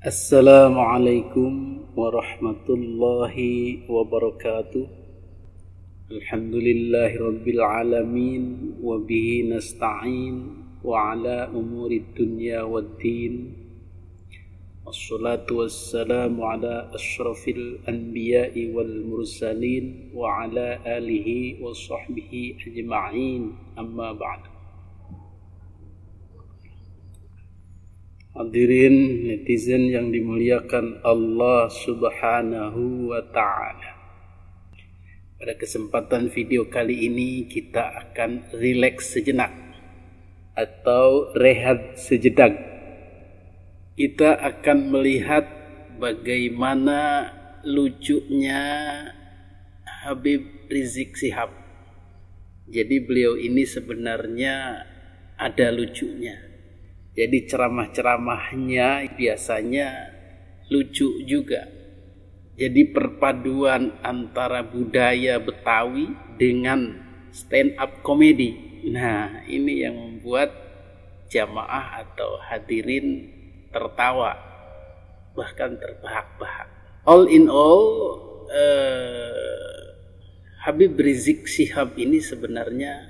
Assalamualaikum warahmatullahi wabarakatuh. Alhamdulillahi rabbil alamin wa bihi nasta'in wa ala umuri dunya waddin. Wassalatu wassalamu ala asyrafil anbiya'i wal mursalin wa ala alihi wa sahbihi ajma'in, amma ba'd. Hadirin netizen yang dimuliakan Allah Subhanahu wa ta'ala. Pada kesempatan video kali ini kita akan rileks sejenak atau rehat sejedak. Kita akan melihat bagaimana lucunya Habib Rizik Syihab. Jadi beliau ini sebenarnya ada lucunya. Jadi ceramah-ceramahnya biasanya lucu juga. Jadi perpaduan antara budaya Betawi dengan stand up comedy. Nah, ini yang membuat jamaah atau hadirin tertawa, bahkan terbahak-bahak. All in all, Habib Rizik Syihab ini sebenarnya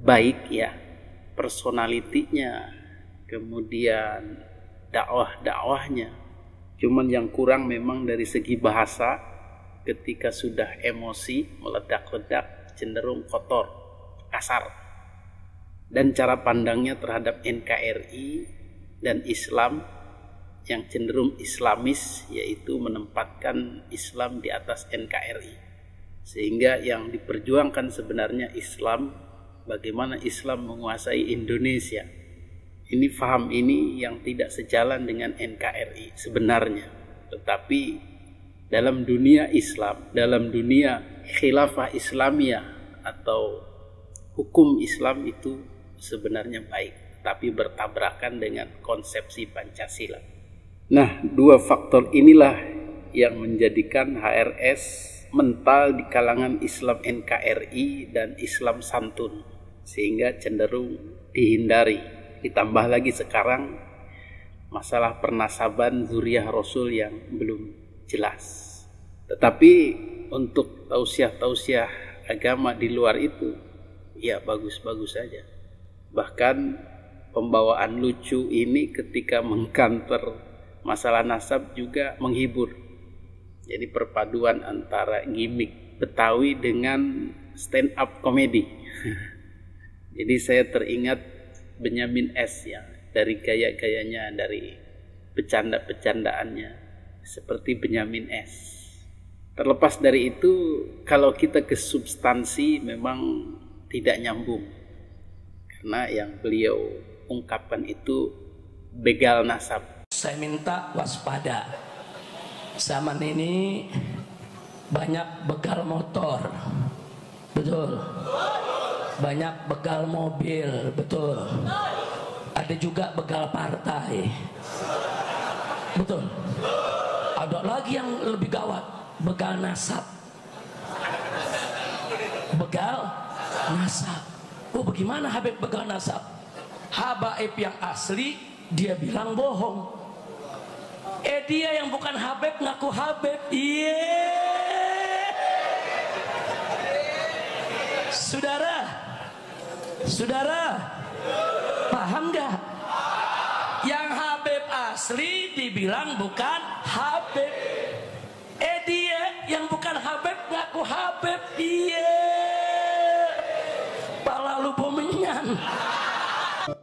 baik ya, personalitinya, kemudian dakwahnya. Cuman yang kurang memang dari segi bahasa, ketika sudah emosi meledak-ledak cenderung kotor, kasar. Dan cara pandangnya terhadap NKRI dan Islam yang cenderung islamis, yaitu menempatkan Islam di atas NKRI. Sehingga yang diperjuangkan sebenarnya Islam, bagaimana Islam menguasai Indonesia. Ini faham ini yang tidak sejalan dengan NKRI sebenarnya. Tetapi dalam dunia Islam, dalam dunia khilafah Islamiyah atau hukum Islam itu sebenarnya baik, tapi bertabrakan dengan konsepsi Pancasila. Nah, dua faktor inilah yang menjadikan HRS mental di kalangan Islam NKRI dan Islam santun, sehingga cenderung dihindari. Ditambah lagi sekarang masalah pernasaban zuriyah Rasul yang belum jelas. Tetapi untuk tausiah-tausiah agama di luar itu, ya bagus-bagus saja. Bahkan pembawaan lucu ini ketika mengkanter masalah nasab juga menghibur. Jadi perpaduan antara gimmick Betawi dengan stand up comedy. Jadi saya teringat Benyamin S ya, dari gaya-gayanya, dari bercanda-bercandaannya seperti Benyamin S. Terlepas dari itu, kalau kita ke substansi memang tidak nyambung, karena yang beliau ungkapkan itu begal nasab. Saya minta waspada. Zaman ini banyak begal motor, betul. Banyak begal mobil, betul. Ada juga begal partai, betul. Ada lagi yang lebih gawat, begal nasab. Begal nasab. Oh, bagaimana Habib begal nasab? Habaib yang asli dia bilang bohong. Dia yang bukan Habib ngaku Habib. Saudara, paham gak? Yang Habib asli dibilang bukan Habib. Dia yang bukan Habib ngaku Habib. Pala lu bomenyan.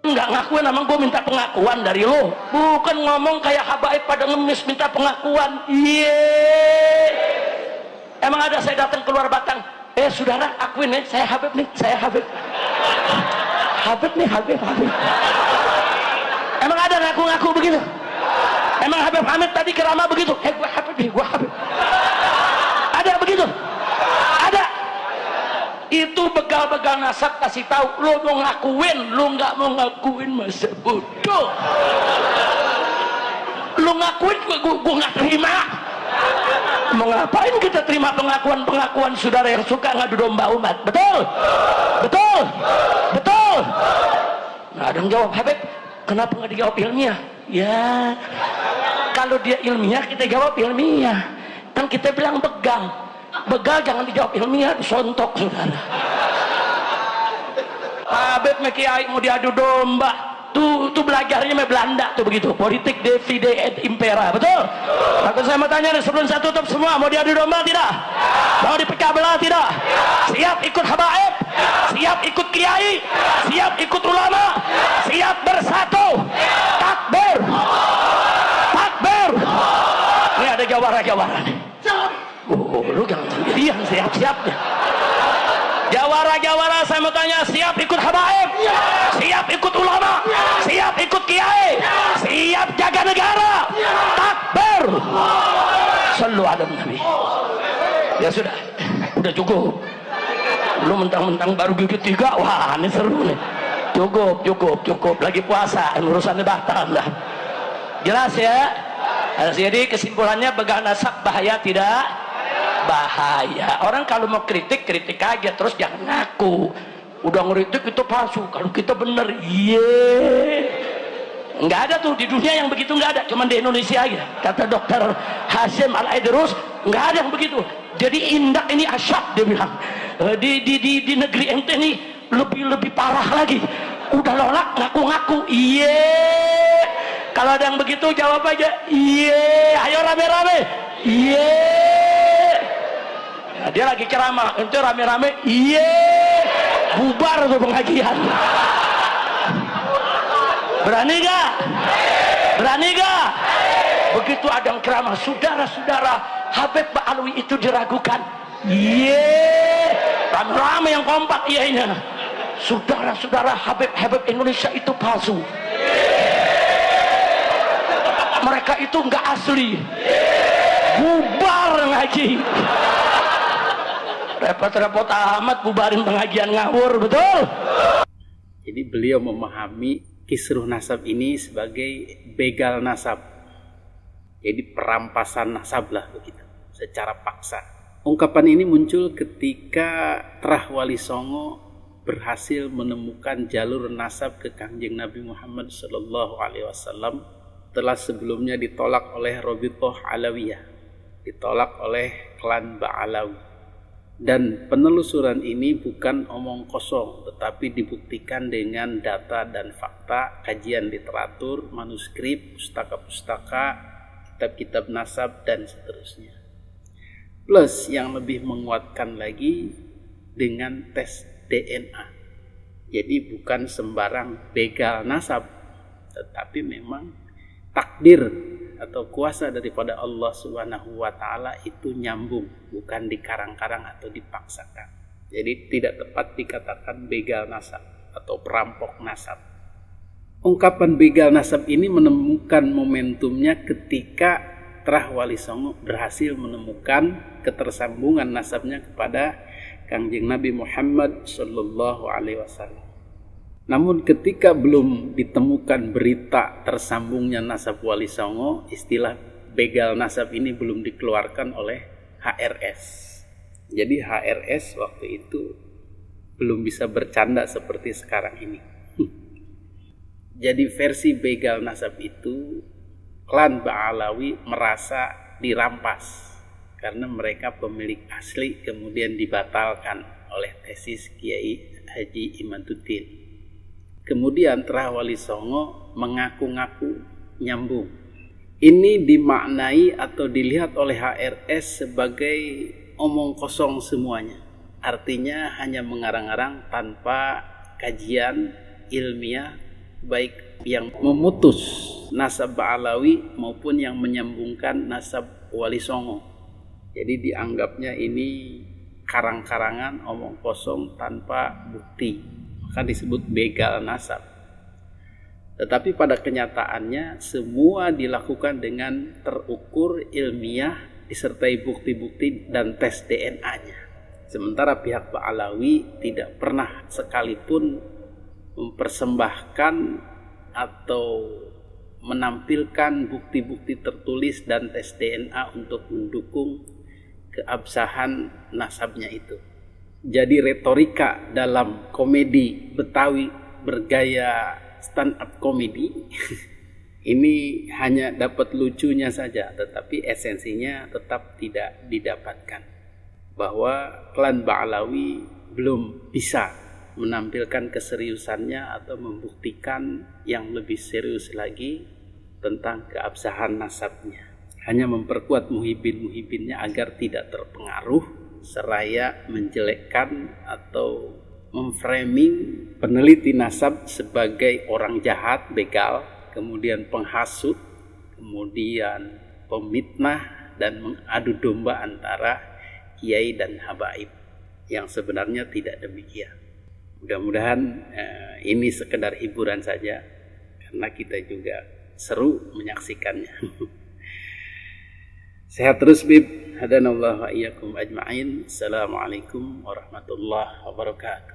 Enggak ngakuin, emang gue minta pengakuan dari lo. Bukan ngomong kayak habaib pada ngemis minta pengakuan. Emang ada saya datang keluar Batang, saudara akuin nih, saya Habib nih, saya Habib. Habib nih, Habib. Emang ada ngaku-ngaku begitu? Emang Habib Hamid tadi kerama begitu? Gue Habib nih, gue Habib. Ada begitu? Ada. Itu begal-begal nasab kasih tahu, lo mau ngakuin, lo nggak mau ngakuin masa bodoh. Lo ngakuin, gue nggak terima. Mau ngapain kita terima pengakuan-pengakuan saudara yang suka ngadu domba umat? Betul? Betul? Betul? Nah, ada yang jawab, Habib, kenapa nggak dijawab ilmiah? Ya, Kalau dia ilmiah kita jawab ilmiah. Kan kita bilang begal. Begal jangan dijawab ilmiah, disontok saudara. Habib Kiai mau diadu domba. Tuh belajarnya sama Belanda tuh begitu. Politik divide et impera, betul? Maka saya mau tanya sebelum saya tutup semua, mau diadu domba tidak? Mau dipecah belah tidak? Siap ikut habaib? Siap ikut kiai? Siap ikut ulama? Siap bersatu? Takbir! Takbir! Ini ada jawara-jawara nih. Lu jangan sendirian, siap-siapnya. Jawara-jawara saya mau tanya, siap ikut habaib? Siap ikut ulama? Siap ikut kiai? Siap jaga negara? Takbir! Sallu ala Nabi. Ya sudah, udah cukup. Lu mentang-mentang baru gigit 3, wah ini seru nih. Cukup. Lagi puasa, urusannya batal lah. Jelas ya? Jadi kesimpulannya begal nasab bahaya tidak? Bahaya. Orang kalau mau kritik aja, terus jangan ngaku udah ngeritik itu palsu. Kalau kita bener, nggak ada tuh di dunia yang begitu, nggak ada, cuman di Indonesia aja. Kata dokter Hasyim Al-Aidrus, nggak ada yang begitu. Jadi indak ini asyad, dia bilang. Di negeri ente ini lebih parah lagi. Udah nolak ngaku-ngaku. Kalau ada yang begitu jawab aja ayo rame-rame. Nah, dia lagi ceramah, ente rame-rame, bubar tuh pengajian. Berani gak? Begitu ada yang ceramah, saudara-saudara, Habib Ba'alwi itu diragukan. Rame-rame yang kompak, saudara-saudara, Habib Indonesia itu palsu. Mereka itu nggak asli. Bubar ngaji. Repot-repot amat bubarin pengajian ngawur, betul? Jadi beliau memahami kisruh nasab ini sebagai begal nasab. Jadi perampasan nasab lah begitu, secara paksa. Ungkapan ini muncul ketika Trah Wali Songo berhasil menemukan jalur nasab ke Kangjeng Nabi Muhammad SAW telah sebelumnya ditolak oleh Robitoh Alawiyah, ditolak oleh klan Ba'alawi. Dan penelusuran ini bukan omong kosong, tetapi dibuktikan dengan data dan fakta, kajian literatur, manuskrip, pustaka-pustaka, kitab-kitab nasab, dan seterusnya. Plus yang lebih menguatkan lagi dengan tes DNA. Jadi bukan sembarang begal nasab, tetapi memang takdir atau kuasa daripada Allah Subhanahu wa taala itu nyambung, bukan dikarang-karang atau dipaksakan. Jadi tidak tepat dikatakan begal nasab atau perampok nasab. Ungkapan begal nasab ini menemukan momentumnya ketika Trah Wali Songo berhasil menemukan ketersambungan nasabnya kepada Kangjeng Nabi Muhammad sallallahu alaihi wasallam. Namun ketika belum ditemukan berita tersambungnya nasab Wali Songo, istilah begal nasab ini belum dikeluarkan oleh HRS. Jadi HRS waktu itu belum bisa bercanda seperti sekarang ini. Jadi versi begal nasab itu, klan Ba'alawi merasa dirampas karena mereka pemilik asli, kemudian dibatalkan oleh tesis Kiai Haji Imaduddin. Kemudian Trah Wali Songo mengaku-ngaku nyambung. Ini dimaknai atau dilihat oleh HRS sebagai omong kosong semuanya. Artinya hanya mengarang-arang tanpa kajian ilmiah, baik yang memutus nasab Ba'alawi maupun yang menyambungkan nasab Wali Songo. Jadi dianggapnya ini karang-karangan, omong kosong tanpa bukti. Maka disebut begal nasab. Tetapi pada kenyataannya semua dilakukan dengan terukur ilmiah disertai bukti-bukti dan tes DNA-nya. Sementara pihak Ba'alawi tidak pernah sekalipun mempersembahkan atau menampilkan bukti-bukti tertulis dan tes DNA untuk mendukung keabsahan nasabnya itu. Jadi retorika dalam komedi Betawi bergaya stand up komedi ini hanya dapat lucunya saja, tetapi esensinya tetap tidak didapatkan. Bahwa klan Ba'lawi belum bisa menampilkan keseriusannya atau membuktikan yang lebih serius lagi tentang keabsahan nasabnya. Hanya memperkuat muhibin-muhibinnya agar tidak terpengaruh, seraya menjelekkan atau memframing peneliti nasab sebagai orang jahat, begal, kemudian penghasut, kemudian pemitnah, dan mengadu domba antara kiai dan habaib, yang sebenarnya tidak demikian. Mudah-mudahan ini sekedar hiburan saja, karena kita juga seru menyaksikannya. Sehat terus Bib. Hadanallahu wa iyyakum ajma'in. Assalamualaikum warahmatullahi wabarakatuh.